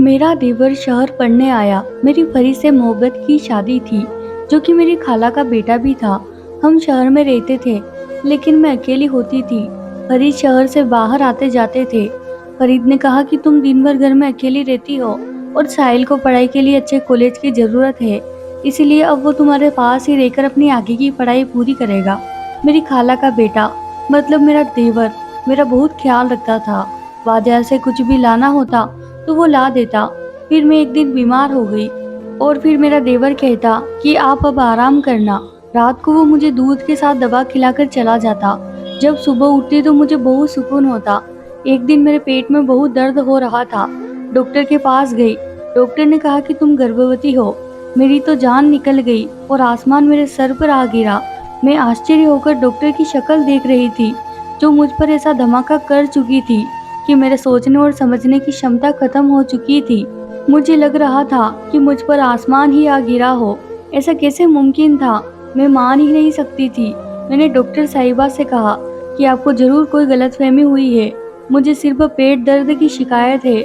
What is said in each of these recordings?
मेरा देवर शहर पढ़ने आया। मेरी परी से मोहब्बत की शादी थी, जो कि मेरी खाला का बेटा भी था। हम शहर में रहते थे, लेकिन मैं अकेली होती थी। फरीद शहर से बाहर आते जाते थे। फरीद ने कहा कि तुम दिन भर घर में अकेली रहती हो और साहिल को पढ़ाई के लिए अच्छे कॉलेज की जरूरत है, इसलिए अब वो तुम्हारे पास ही रहकर अपनी आगे की पढ़ाई पूरी करेगा। मेरी खाला का बेटा, मतलब मेरा देवर, मेरा बहुत ख्याल रखता था। बाजार से कुछ भी लाना होता तो वो ला देता। फिर मैं एक दिन बीमार हो गई और फिर मेरा देवर कहता कि आप अब आराम करना। रात को वो मुझे दूध के साथ दवा खिलाकर चला जाता। जब सुबह उठती तो मुझे बहुत सुकून होता। एक दिन मेरे पेट में बहुत दर्द हो रहा था। डॉक्टर के पास गई। डॉक्टर ने कहा कि तुम गर्भवती हो। मेरी तो जान निकल गई और आसमान मेरे सर पर आ गिरा। मैं आश्चर्य होकर डॉक्टर की शक्ल देख रही थी, जो मुझ पर ऐसा धमाका कर चुकी थी कि मेरे सोचने और समझने की क्षमता खत्म हो चुकी थी। मुझे लग रहा था कि मुझ पर आसमान ही आ गिरा हो। ऐसा कैसे मुमकिन था? मैं मान ही नहीं सकती थी। मैंने डॉक्टर साहिबा से कहा कि आपको जरूर कोई गलतफहमी हुई है, मुझे सिर्फ पेट दर्द की शिकायत है।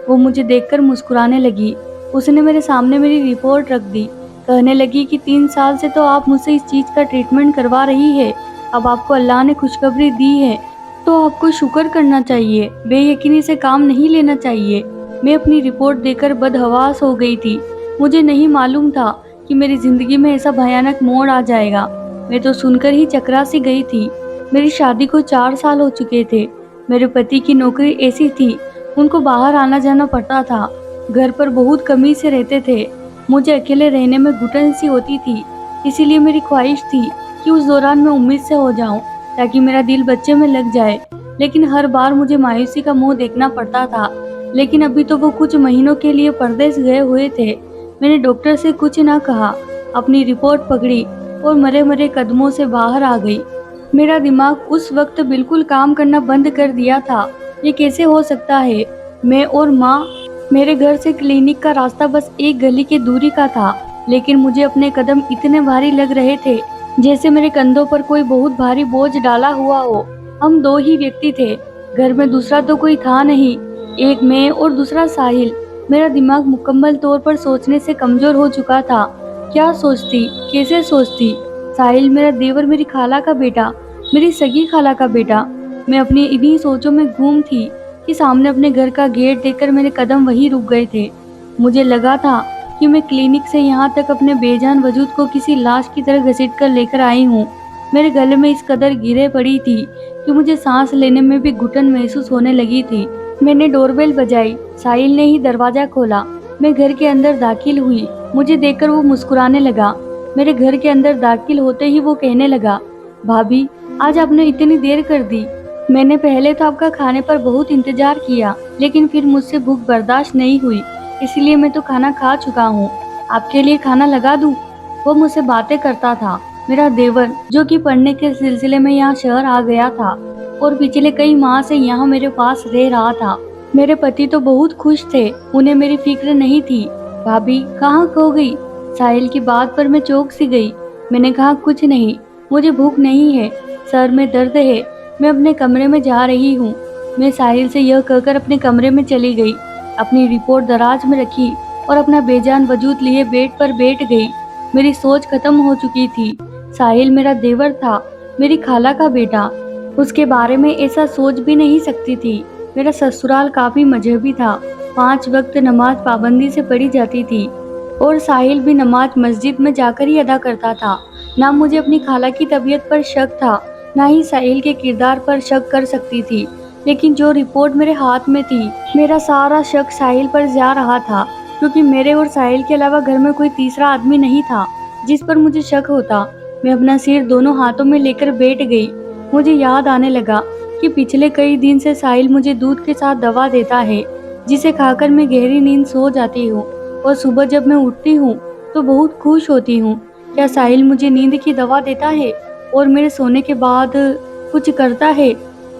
वो मुझे देखकर मुस्कुराने लगी। उसने मेरे सामने मेरी रिपोर्ट रख दी। कहने लगी कि 3 साल से तो आप मुझसे इस चीज का ट्रीटमेंट करवा रही है। अब आपको अल्लाह ने खुशखबरी दी है, तो आपको शुक्र करना चाहिए। बेयकीनी से काम नहीं लेना चाहिए। मैं अपनी रिपोर्ट देकर बदहवास हो गई थी। मुझे नहीं मालूम था कि मेरी जिंदगी में ऐसा भयानक मोड़ आ जाएगा। मैं तो सुनकर ही चकरा सी गई थी। मेरी शादी को 4 साल हो चुके थे। मेरे पति की नौकरी ऐसी थी, उनको बाहर आना जाना पड़ता था। घर पर बहुत कमी से रहते थे। मुझे अकेले रहने में घुटन सी होती थी। इसीलिए मेरी ख्वाहिश थी कि उस दौरान मैं उम्मीद से हो जाऊं, ताकि मेरा दिल बच्चे में लग जाए। लेकिन हर बार मुझे मायूसी का मुंह देखना पड़ता था। लेकिन अभी तो वो कुछ महीनों के लिए परदेश गए हुए थे। मैंने डॉक्टर से कुछ ना कहा, अपनी रिपोर्ट पकड़ी और मरे मरे कदमों से बाहर आ गई। मेरा दिमाग उस वक्त बिल्कुल काम करना बंद कर दिया था। ये कैसे हो सकता है? मैं और माँ, मेरे घर से क्लिनिक का रास्ता बस एक गली की दूरी का था, लेकिन मुझे अपने कदम इतने भारी लग रहे थे, जैसे मेरे कंधों पर कोई बहुत भारी बोझ डाला हुआ हो। हम दो ही व्यक्ति थे, घर में दूसरा तो कोई था नहीं। एक मैं और दूसरा साहिल। मेरा दिमाग मुकम्मल तौर पर सोचने से कमजोर हो चुका था। क्या सोचती, कैसे सोचती? साहिल मेरा देवर, मेरी खाला का बेटा, मेरी सगी खाला का बेटा। मैं अपनी इन्हीं सोचों में गुम थी कि सामने अपने घर का गेट देखकर मेरे कदम वहीं रुक गए थे। मुझे लगा था कि मैं क्लिनिक से यहाँ तक अपने बेजान वजूद को किसी लाश की तरह घसीट कर लेकर आई हूँ। मेरे गले में इस कदर गिरे पड़ी थी कि मुझे सांस लेने में भी घुटन महसूस होने लगी थी। मैंने डोरबेल बजाई। साहिल ने ही दरवाजा खोला। मैं घर के अंदर दाखिल हुई। मुझे देखकर वो मुस्कुराने लगा। मेरे घर के अंदर दाखिल होते ही वो कहने लगा, भाभी, आज आपने इतनी देर कर दी। मैंने पहले तो आपका खाने पर बहुत इंतजार किया, लेकिन फिर मुझसे भूख बर्दाश्त नहीं हुई, इसलिए मैं तो खाना खा चुका हूँ। आपके लिए खाना लगा दूँ? वो मुझसे बातें करता था। मेरा देवर, जो कि पढ़ने के सिलसिले में यहाँ शहर आ गया था और पिछले कई माह से यहाँ मेरे पास रह रहा था। मेरे पति तो बहुत खुश थे, उन्हें मेरी फिक्र नहीं थी। भाभी कहाँ खो गई? साहिल की बात पर मैं चौंक सी गई। मैंने कहा, कुछ नहीं, मुझे भूख नहीं है, सर में दर्द है, मैं अपने कमरे में जा रही हूँ। मैं साहिल से यह कहकर अपने कमरे में चली गई, अपनी रिपोर्ट दराज में रखी और अपना बेजान वजूद लिए बेड पर बैठ गई। मेरी सोच खत्म हो चुकी थी। साहिल मेरा देवर था, मेरी खाला का बेटा। उसके बारे में ऐसा सोच भी नहीं सकती थी। मेरा ससुराल काफी मजहबी था। 5 वक्त नमाज पाबंदी से पढ़ी जाती थी और साहिल भी नमाज मस्जिद में जाकर ही अदा करता था। ना मुझे अपनी खाला की तबीयत पर शक था, ना ही साहिल के किरदार पर शक कर सकती थी। लेकिन जो रिपोर्ट मेरे हाथ में थी, मेरा सारा शक साहिल पर जा रहा था, क्योंकि मेरे और साहिल के अलावा घर में कोई तीसरा आदमी नहीं था जिस पर मुझे शक होता। मैं अपना सिर दोनों हाथों में लेकर बैठ गई। मुझे याद आने लगा कि पिछले कई दिन से साहिल मुझे दूध के साथ दवा देता है, जिसे खाकर मैं गहरी नींद सो जाती हूँ और सुबह जब मैं उठती हूँ तो बहुत खुश होती हूँ। क्या साहिल मुझे नींद की दवा देता है और मेरे सोने के बाद कुछ करता है?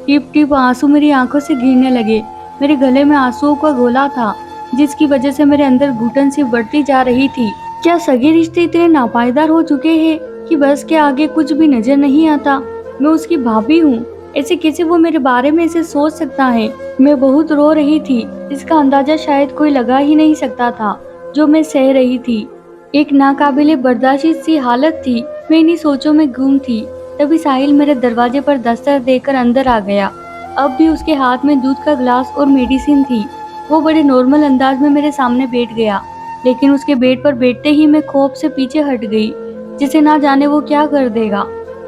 टिप टिप आंसू मेरी आंखों से गिरने लगे। मेरे गले में आंसुओं का गोला था, जिसकी वजह से मेरे अंदर घुटन सी बढ़ती जा रही थी। क्या सगे रिश्ते इतने नापायदार हो चुके हैं कि बस के आगे कुछ भी नजर नहीं आता? मैं उसकी भाभी हूँ, ऐसे कैसे वो मेरे बारे में ऐसे सोच सकता है। मैं बहुत रो रही थी। इसका अंदाजा शायद कोई लगा ही नहीं सकता था जो मैं सह रही थी। एक नाकाबिले बर्दाश्त सी हालत थी। मैं इन्हीं सोचों में गुम थी। तभी साहिल मेरे दरवाजे पर दस्तक देकर अंदर आ गया। अब भी उसके हाथ में दूध का गिलास और मेडिसिन थी। वो बड़े नॉर्मल अंदाज में मेरे सामने बैठ गया, लेकिन उसके बेड पर बैठते ही मैं खौफ से पीछे हट गई, जिसे ना जाने वो क्या कर देगा।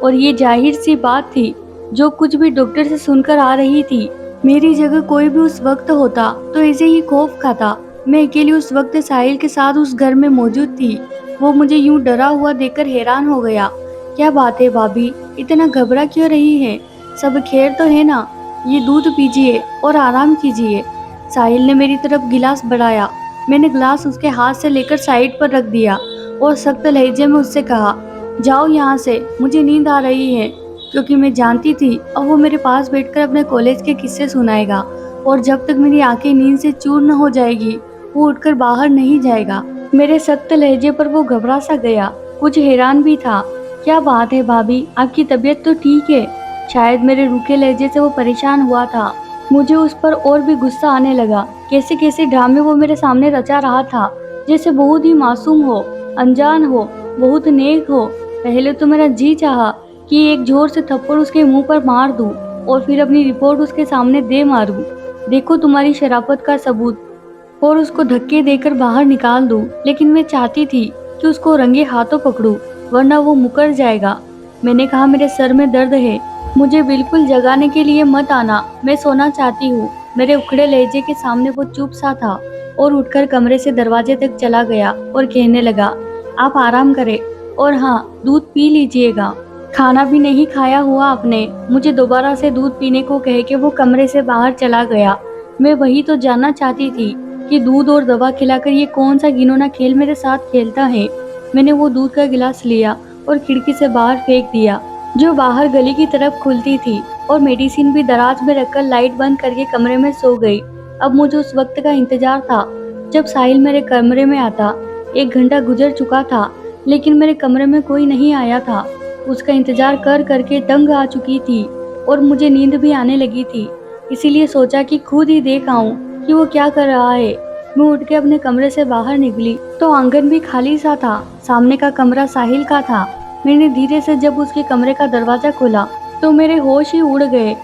और ये जाहिर सी बात थी, जो कुछ भी डॉक्टर से सुनकर आ रही थी, मेरी जगह कोई भी उस वक्त होता तो ऐसे ही खौफ खाता। मैं अकेली उस वक्त साहिल के साथ उस घर में मौजूद थी। वो मुझे यूं डरा हुआ देखकर हैरान हो गया। क्या बात है भाभी, इतना घबरा क्यों रही है? सब खैर तो है ना? ये दूध पीजिए और आराम कीजिए। साहिल ने मेरी तरफ गिलास बढ़ाया। मैंने गिलास उसके हाथ से लेकर साइड पर रख दिया और सख्त लहजे में उससे कहा, जाओ यहाँ से, मुझे नींद आ रही है। क्योंकि मैं जानती थी अब वो मेरे पास बैठकर अपने कॉलेज के किस्से सुनाएगा, और जब तक मेरी आंखें नींद से चूर न हो जाएगी वो उठकर बाहर नहीं जाएगा। मेरे सख्त लहजे पर वो घबरा सा गया, कुछ हैरान भी था। क्या बात है भाभी, आपकी तबीयत तो ठीक है? शायद मेरे रूखे लहजे से वो परेशान हुआ था। मुझे उस पर और भी गुस्सा आने लगा। कैसे कैसे ड्रामे वो मेरे सामने रचा रहा था, जैसे बहुत ही मासूम हो, अनजान हो, बहुत नेक हो। पहले तो मेरा जी चाहा कि एक जोर से थप्पड़ उसके मुंह पर मार दूं और फिर अपनी रिपोर्ट उसके सामने दे मारूं। देखो तुम्हारी शराफत का सबूत, और उसको धक्के देकर बाहर निकाल दूं। लेकिन मैं चाहती थी कि उसको रंगे हाथों पकड़ूं, वरना वो मुकर जाएगा। मैंने कहा, मेरे सर में दर्द है, मुझे बिल्कुल जगाने के लिए मत आना, मैं सोना चाहती हूँ। मेरे उखड़े लहजे के सामने वो चुप सा था और उठकर कमरे से दरवाजे तक चला गया और कहने लगा, आप आराम करें और हाँ, दूध पी लीजिएगा। खाना भी नहीं खाया हुआ आपने। मुझे दोबारा से दूध पीने को कह के वो कमरे से बाहर चला गया। मैं वही तो जानना चाहती थी कि दूध और दवा खिलाकर ये कौन सा घिनौना खेल मेरे साथ खेलता है। मैंने वो दूध का गिलास लिया और खिड़की से बाहर फेंक दिया, जो बाहर गली की तरफ खुलती थी, और मेडिसिन भी दराज में रखकर लाइट बंद करके कमरे में सो गई। अब मुझे उस वक्त का इंतजार था जब साहिल मेरे कमरे में आता। 1 घंटा गुजर चुका था, लेकिन मेरे कमरे में कोई नहीं आया था। उसका इंतजार कर करके तंग आ चुकी थी और मुझे नींद भी आने लगी थी। इसीलिए सोचा कि खुद ही देख आऊं कि वो क्या कर रहा है। मैं उठ के अपने कमरे से बाहर निकली तो आंगन भी खाली सा था। सामने का कमरा साहिल का था। मैंने धीरे से जब उसके कमरे का दरवाजा खोला तो मेरे होश ही उड़ गए।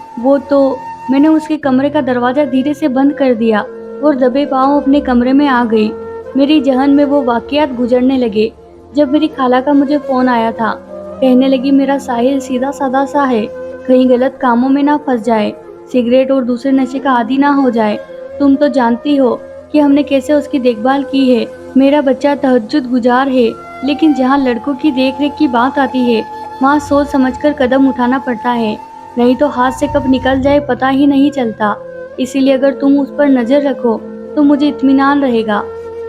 मैंने उसके कमरे का दरवाजा धीरे से बंद कर दिया और दबे पांव अपने कमरे में आ गई। मेरी जहन में वो वाकयात गुजरने लगे जब मेरी खाला का मुझे फोन आया था। कहने लगी, मेरा साहिल सीधा साधा सा है, कहीं गलत कामों में ना फंस जाए, सिगरेट और दूसरे नशे का आदी ना हो जाए। तुम तो जानती हो कि हमने कैसे उसकी देखभाल की है। मेरा बच्चा तहज्जुद गुजार है, लेकिन जहाँ लड़कों की देखरेख की बात आती है वहाँ सोच समझकर कदम उठाना पड़ता है, नहीं तो हाथ से कब निकल जाए पता ही नहीं चलता। इसीलिए अगर तुम उस पर नजर रखो तो मुझे इत्मीनान रहेगा।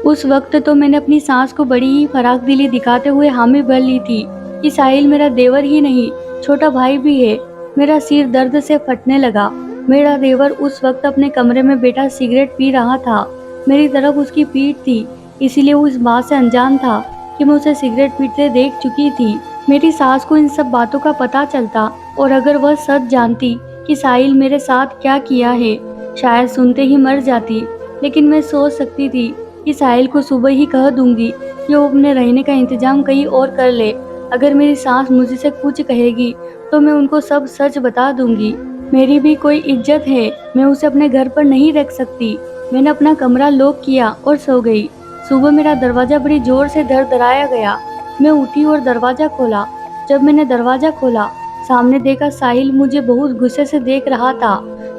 उस वक्त तो मैंने अपनी सास को बड़ी ही फराक दिली दिखाते हुए हामी भर ली थी कि साहिल मेरा देवर ही नहीं, छोटा भाई भी है। मेरा सिर दर्द से फटने लगा। मेरा देवर उस वक्त अपने कमरे में बैठा सिगरेट पी रहा था। मेरी तरफ उसकी पीठ थी, इसीलिए वो इस बात से अनजान था कि मैं उसे सिगरेट पीते देख चुकी थी। मेरी सास को इन सब बातों का पता चलता और अगर वह सच जानती कि साहिल मेरे साथ क्या किया है, शायद सुनते ही मर जाती। लेकिन मैं सोच सकती थी कि साहिल को सुबह ही कह दूंगी कि वो अपने रहने का इंतजाम कहीं और कर ले। अगर मेरी सास मुझसे कुछ कहेगी तो मैं उनको सब सच बता दूंगी। मेरी भी कोई इज्जत है, मैं उसे अपने घर पर नहीं रख सकती। मैंने अपना कमरा लॉक किया और सो गई। सुबह मेरा दरवाजा बड़ी जोर से धड़धड़ाया गया। मैं उठी और दरवाजा खोला। जब मैंने दरवाजा खोला, सामने देखा साहिल मुझे बहुत गुस्से से देख रहा था।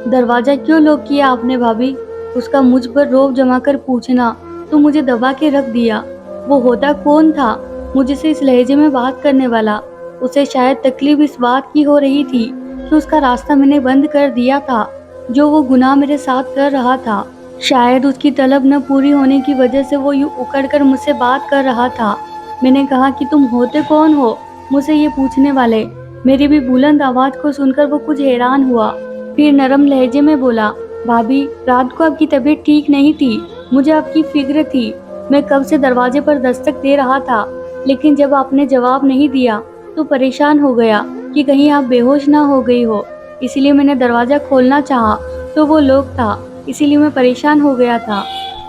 दरवाजा क्यों लॉक किया आपने भाभी? उसका मुझ पर रौब जमाकर पूछना तो मुझे दबा के रख दिया। वो होता कौन था मुझे से इस लहजे में बात करने वाला? उसे शायद तकलीफ इस बात की हो रही थी कि उसका रास्ता मैंने बंद कर दिया था, जो वो गुनाह मेरे साथ कर रहा था। शायद उसकी तलब न पूरी होने की वजह से वो यूं उकड़ कर मुझसे बात कर रहा था। मैंने कहा कि तुम होते कौन हो मुझसे ये पूछने वाले? मेरी भी बुलंद आवाज को सुनकर वो कुछ हैरान हुआ, फिर नरम लहजे में बोला, भाभी, रात को आपकी तबीयत ठीक नहीं थी, मुझे आपकी फिक्र थी। मैं कब से दरवाजे पर दस्तक दे रहा था, लेकिन जब आपने जवाब नहीं दिया तो परेशान हो गया कि कहीं आप बेहोश ना हो गई हो। इसीलिए मैंने दरवाज़ा खोलना चाहा तो वो लॉक था, इसीलिए मैं परेशान हो गया था।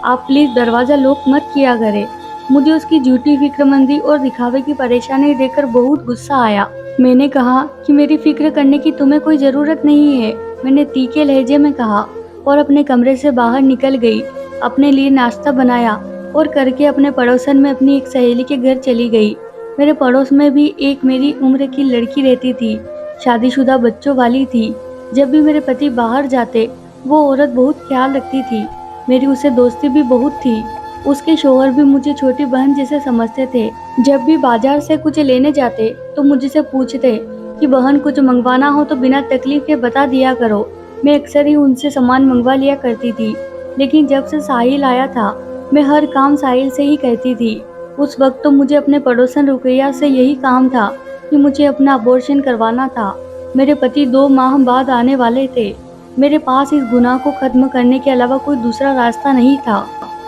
आप प्लीज़ दरवाज़ा लॉक मत किया करें। मुझे उसकी झूठी फ़िक्रमंदी और दिखावे की परेशानी देखकर बहुत गुस्सा आया। मैंने कहा कि मेरी फ़िक्र करने की तुम्हें कोई ज़रूरत नहीं है, मैंने तीखे लहजे में कहा और अपने कमरे से बाहर निकल गई। अपने लिए नाश्ता बनाया और करके अपने पड़ोसन में अपनी एक सहेली के घर चली गई। मेरे पड़ोस में भी एक मेरी उम्र की लड़की रहती थी, शादीशुदा बच्चों वाली थी। जब भी मेरे पति बाहर जाते, वो औरत बहुत ख्याल रखती थी। मेरी उससे दोस्ती भी बहुत थी। उसके शौहर भी मुझे छोटी बहन जैसे समझते थे। जब भी बाजार से कुछ लेने जाते तो मुझसे पूछते कि बहन कुछ मंगवाना हो तो बिना तकलीफ के बता दिया करो। मैं अक्सर ही उनसे सामान मंगवा लिया करती थी। लेकिन जब से साहिल आया था, मैं हर काम साहिल से ही कहती थी। उस वक्त तो मुझे अपने पड़ोसन रुकैया से यही काम था कि मुझे अपना अबॉर्शन करवाना था। मेरे पति 2 माह बाद आने वाले थे। मेरे पास इस गुनाह को खत्म करने के अलावा कोई दूसरा रास्ता नहीं था।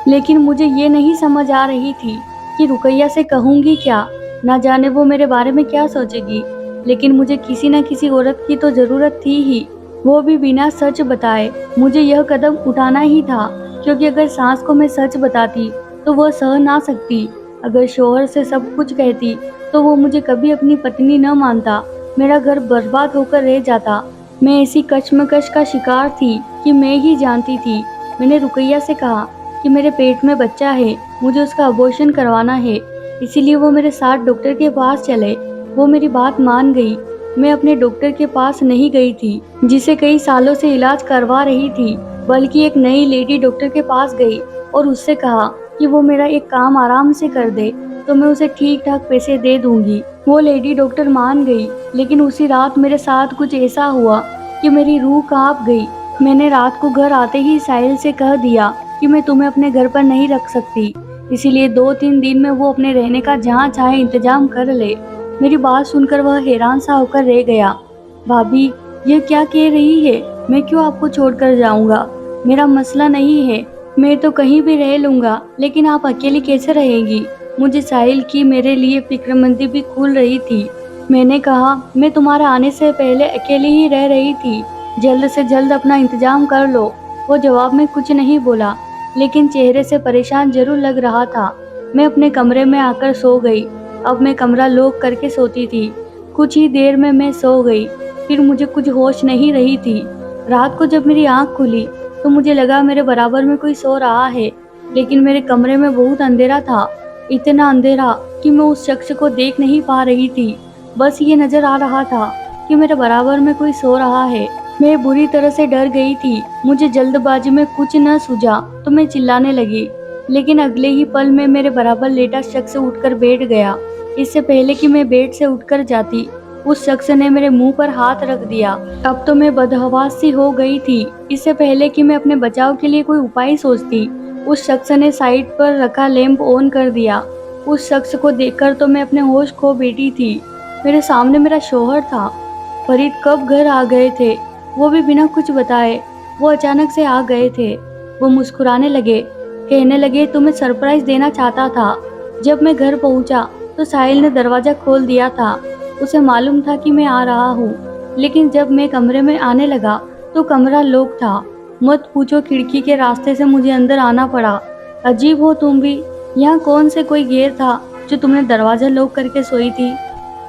लेकिन मुझे ये नहीं समझ आ रही थी कि रुकैया से कहूँगी क्या, ना जाने वो मेरे बारे में क्या सोचेगी। लेकिन मुझे किसी न किसी औरत की तो ज़रूरत थी ही, वो भी बिना सच बताए। मुझे यह कदम उठाना ही था, क्योंकि अगर सास को मैं सच बताती तो वह सह ना सकती। अगर शौहर से सब कुछ कहती तो वो मुझे कभी अपनी पत्नी न मानता, मेरा घर बर्बाद होकर रह जाता। मैं ऐसी कश्मकश का शिकार थी कि मैं ही जानती थी। मैंने रुकैया से कहा कि मेरे पेट में बच्चा है, मुझे उसका अबॉर्शन करवाना है, इसीलिए वो मेरे साथ डॉक्टर के पास चले। वो मेरी बात मान गई। मैं अपने डॉक्टर के पास नहीं गई थी, जिसे कई सालों से इलाज करवा रही थी, बल्कि एक नई लेडी डॉक्टर के पास गई और उससे कहा कि वो मेरा एक काम आराम से कर दे तो मैं उसे ठीक ठाक पैसे दे दूंगी। वो लेडी डॉक्टर मान गई, लेकिन उसी रात मेरे साथ कुछ ऐसा हुआ कि मेरी रूह कांप गई। मैंने रात को घर आते ही साहिल से कह दिया कि मैं तुम्हें अपने घर पर नहीं रख सकती, इसीलिए 2-3 दिन में वो अपने रहने का जहाँ चाहे इंतजाम कर ले। मेरी बात सुनकर वह हैरान सा होकर रह गया। भाभी, यह क्या कह रही है? मैं क्यों आपको छोड़कर जाऊंगा? मेरा मसला नहीं है, मैं तो कहीं भी रह लूंगा, लेकिन आप अकेली कैसे रहेंगी? मुझे साहिल की मेरे लिए फिक्रमंदी भी खुल रही थी। मैंने कहा, मैं तुम्हारे आने से पहले अकेली ही रह रही थी, जल्द से जल्द अपना इंतजाम कर लो। वो जवाब में कुछ नहीं बोला, लेकिन चेहरे से परेशान जरूर लग रहा था। मैं अपने कमरे में आकर सो गई। अब मैं कमरा लॉक करके सोती थी। कुछ ही देर में मैं सो गई, फिर मुझे कुछ होश नहीं रही थी। रात को जब मेरी आंख खुली तो मुझे लगा मेरे बराबर में कोई सो रहा है, लेकिन मेरे कमरे में बहुत अंधेरा था। इतना अंधेरा कि मैं उस शख्स को देख नहीं पा रही थी। बस ये नजर आ रहा था कि मेरे बराबर में कोई सो रहा है। मैं बुरी तरह से डर गई थी। मुझे जल्दबाजी में कुछ न सूझा तो मैं चिल्लाने लगी, लेकिन अगले ही पल में मेरे बराबर लेटा शख्स उठकर बैठ गया। इससे पहले कि मैं बेड से उठकर जाती, उस शख्स ने मेरे मुंह पर हाथ रख दिया। अब तो मैं बदहवास सी हो गई थी। इससे पहले कि मैं अपने बचाव के लिए कोई उपाय सोचती, उस शख्स ने साइड पर रखा लैंप ऑन कर दिया। उस शख्स को देखकर तो मैं अपने होश खो बैठी थी। मेरे सामने मेरा शौहर था। फरीद कब घर आ गए थे, वो भी बिना कुछ बताए। वो अचानक से आ गए थे। वो मुस्कुराने लगे, कहने लगे तुम्हें सरप्राइज देना चाहता था। जब मैं घर पहुंचा तो साहिल ने दरवाजा खोल दिया था। उसे मालूम था कि मैं आ रहा हूँ, लेकिन जब मैं कमरे में आने लगा तो कमरा लॉक था। मत पूछो, खिड़की के रास्ते से मुझे अंदर आना पड़ा। अजीब हो तुम भी, यहाँ कौन से कोई गैर था जो तुमने दरवाजा लॉक करके सोई थी?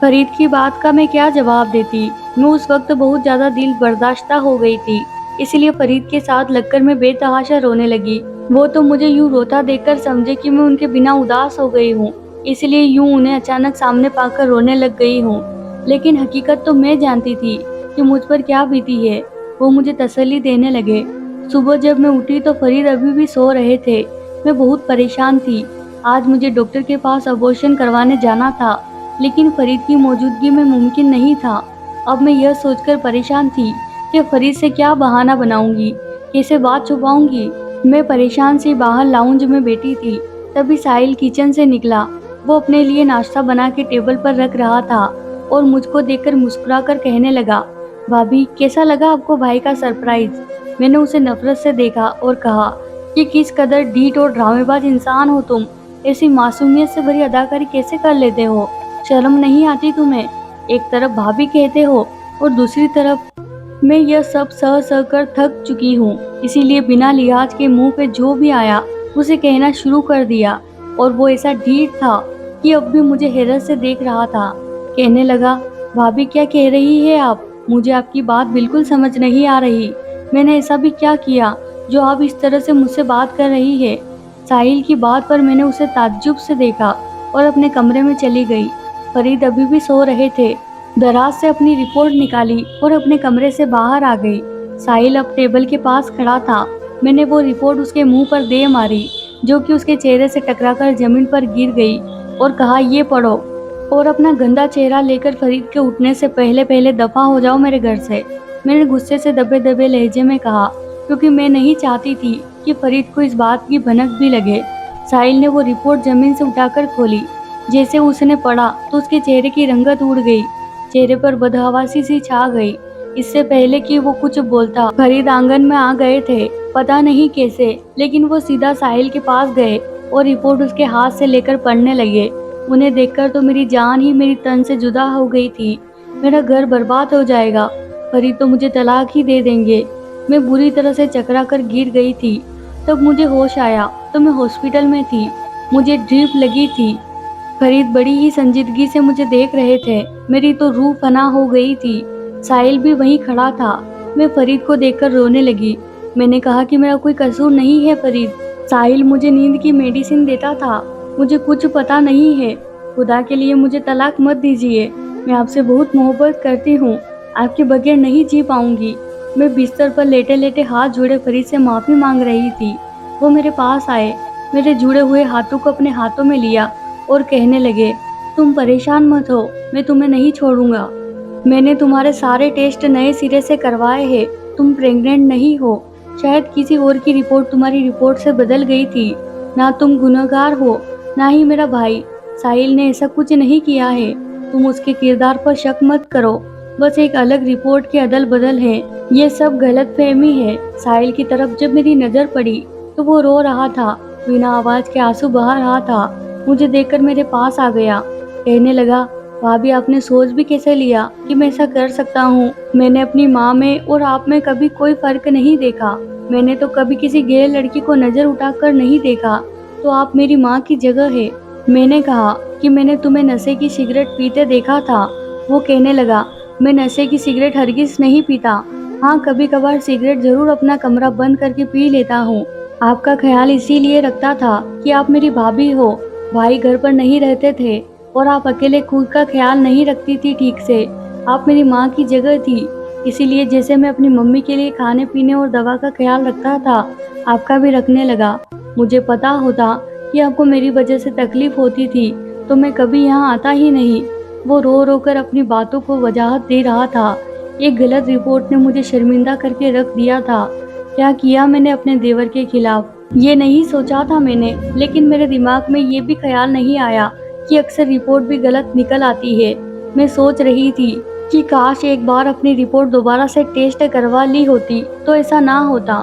फरीद की बात का मैं क्या जवाब देती। मैं उस वक्त बहुत ज्यादा दिल बर्दाश्ता हो गई थी, इसलिए फरीद के साथ लगकर मैं बेतहाशा रोने लगी। वो तो मुझे यूं रोता देखकर समझे कि मैं उनके बिना उदास हो गई हूँ, इसलिए यूं उन्हें अचानक सामने पाकर रोने लग गई हूँ। लेकिन हकीकत तो मैं जानती थी कि मुझ पर क्या बीती है। वो मुझे तसल्ली देने लगे। सुबह जब मैं उठी तो फरीद अभी भी सो रहे थे। मैं बहुत परेशान थी। आज मुझे डॉक्टर के पास अबॉर्शन करवाने जाना था, लेकिन फरीद की मौजूदगी में मुमकिन नहीं था। अब मैं यह सोचकर परेशान थी कि फरीद से क्या बहाना बनाऊंगी, कैसे बात छुपाऊंगी। मैं परेशान सी बाहर लाउंज में बैठी थी, तभी साहिल किचन से निकला। वो अपने लिए नाश्ता बना के टेबल पर रख रहा था और मुझको देखकर मुस्कुराकर कहने लगा, भाभी कैसा लगा आपको भाई का सरप्राइज? मैंने उसे नफरत से देखा और कहा कि किस कदर ढीठ और ड्रामेबाज इंसान हो तुम। ऐसी मासूमियत से भरी अदाकारी कैसे कर लेते हो? शर्म नहीं आती तुम्हें? एक तरफ भाभी कहते हो और दूसरी तरफ। मैं यह सब सह सह कर थक चुकी हूँ, इसीलिए बिना लिहाज के मुंह पे जो भी आया उसे कहना शुरू कर दिया। और वो ऐसा ढीठ था कि अब भी मुझे हैरत से देख रहा था। कहने लगा, भाभी क्या कह रही है आप? मुझे आपकी बात बिल्कुल समझ नहीं आ रही। मैंने ऐसा भी क्या किया जो आप इस तरह से मुझसे बात कर रही है? साहिल की बात पर मैंने उसे ताज्जुब से देखा और अपने कमरे में चली गई। फरीद अभी भी सो रहे थे। दराज से अपनी रिपोर्ट निकाली और अपने कमरे से बाहर आ गई। साहिल अब टेबल के पास खड़ा था। मैंने वो रिपोर्ट उसके मुंह पर दे मारी, जो कि उसके चेहरे से टकराकर जमीन पर गिर गई, और कहा, ये पढ़ो। और अपना गंदा चेहरा लेकर फरीद के उठने से पहले पहले दफा हो जाओ मेरे घर से। मैंने गुस्से से दबे दबे लहजे में कहा, क्योंकि मैं नहीं चाहती थी कि फरीद को इस बात की भनक भी लगे। साहिल ने वो रिपोर्ट जमीन से उठाकर खोली। जैसे उसने पढ़ा तो उसके चेहरे की रंगत उड़ गई। चेहरे पर बदहवासी सी छा गई। इससे पहले कि वो कुछ बोलता, फरीद आंगन में आ गए थे। पता नहीं कैसे, लेकिन वो सीधा साहिल के पास गए और रिपोर्ट उसके हाथ से लेकर पढ़ने लगे। उन्हें देखकर तो मेरी जान ही मेरी तन से जुदा हो गई थी। मेरा घर बर्बाद हो जाएगा। फरीद तो मुझे तलाक ही दे देंगे। मैं बुरी तरह से चकरा कर गिर गई थी। तब मुझे होश आया तो मैं हॉस्पिटल में थी। मुझे ड्रिप लगी थी। फरीद बड़ी ही संजीदगी से मुझे देख रहे थे। मेरी तो रूह फना हो गई थी। साहिल भी वहीं खड़ा था। मैं फरीद को देखकर रोने लगी। मैंने कहा कि मेरा कोई कसूर नहीं है फरीद। साहिल मुझे नींद की मेडिसिन देता था। मुझे कुछ पता नहीं है। खुदा के लिए मुझे तलाक मत दीजिए। मैं आपसे बहुत मोहब्बत करती हूँ। आपके बगैर नहीं जी पाऊंगी। मैं बिस्तर पर लेटे लेटे हाथ जोड़े फरीद से माफी मांग रही थी। वो मेरे पास आए, मेरे जुड़े हुए हाथों को अपने हाथों में लिया और कहने लगे, तुम परेशान मत हो, मैं तुम्हें नहीं छोड़ूंगा। मैंने तुम्हारे सारे टेस्ट नए सिरे से करवाए हैं। तुम प्रेग्नेंट नहीं हो। शायद किसी और की रिपोर्ट तुम्हारी रिपोर्ट से बदल गई थी। ना तुम गुनहगार हो, ना ही मेरा भाई। साहिल ने ऐसा कुछ नहीं किया है। तुम उसके किरदार पर शक मत करो। बस एक अलग रिपोर्ट के अदल बदल है। ये सब गलत फहमी है। साहिल की तरफ जब मेरी नजर पड़ी तो वो रो रहा था, बिना आवाज के आंसू बहा रहा था। मुझे देखकर मेरे पास आ गया। कहने लगा, भाभी आपने सोच भी कैसे लिया कि मैं ऐसा कर सकता हूँ? मैंने अपनी माँ में और आप में कभी कोई फर्क नहीं देखा। मैंने तो कभी किसी गैर लड़की को नजर उठाकर नहीं देखा। तो आप मेरी माँ की जगह है। मैंने कहा कि मैंने तुम्हें नशे की सिगरेट पीते देखा था। वो कहने लगा, मैं नशे की सिगरेट हरगिज नहीं पीता। हाँ, कभी कभार सिगरेट जरूर अपना कमरा बंद करके पी लेता हूँ। आपका ख्याल इसीलिए रखता था कि आप मेरी भाभी हो। भाई घर पर नहीं रहते थे और आप अकेले खुद का ख्याल नहीं रखती थी ठीक से। आप मेरी माँ की जगह थी। इसीलिए जैसे मैं अपनी मम्मी के लिए खाने पीने और दवा का ख्याल रखता था, आपका भी रखने लगा। मुझे पता होता कि आपको मेरी वजह से तकलीफ होती थी तो मैं कभी यहाँ आता ही नहीं। वो रो रो कर अपनी बातों को वजाहत दे रहा था। एक गलत रिपोर्ट ने मुझे शर्मिंदा करके रख दिया था। क्या किया मैंने अपने देवर के खिलाफ? ये नहीं सोचा था मैंने, लेकिन मेरे दिमाग में ये भी ख्याल नहीं आया कि अक्सर रिपोर्ट भी गलत निकल आती है। मैं सोच रही थी कि काश एक बार अपनी रिपोर्ट दोबारा से टेस्ट करवा ली होती तो ऐसा ना होता।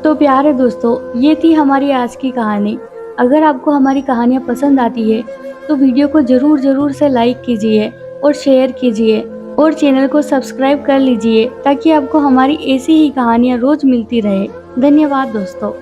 तो प्यारे दोस्तों, ये थी हमारी आज की कहानी। अगर आपको हमारी कहानियाँ पसंद आती है तो वीडियो को जरूर से लाइक कीजिए और शेयर कीजिए और चैनल को सब्सक्राइब कर लीजिए, ताकि आपको हमारी ऐसी ही कहानियाँ रोज मिलती रहे। धन्यवाद दोस्तों।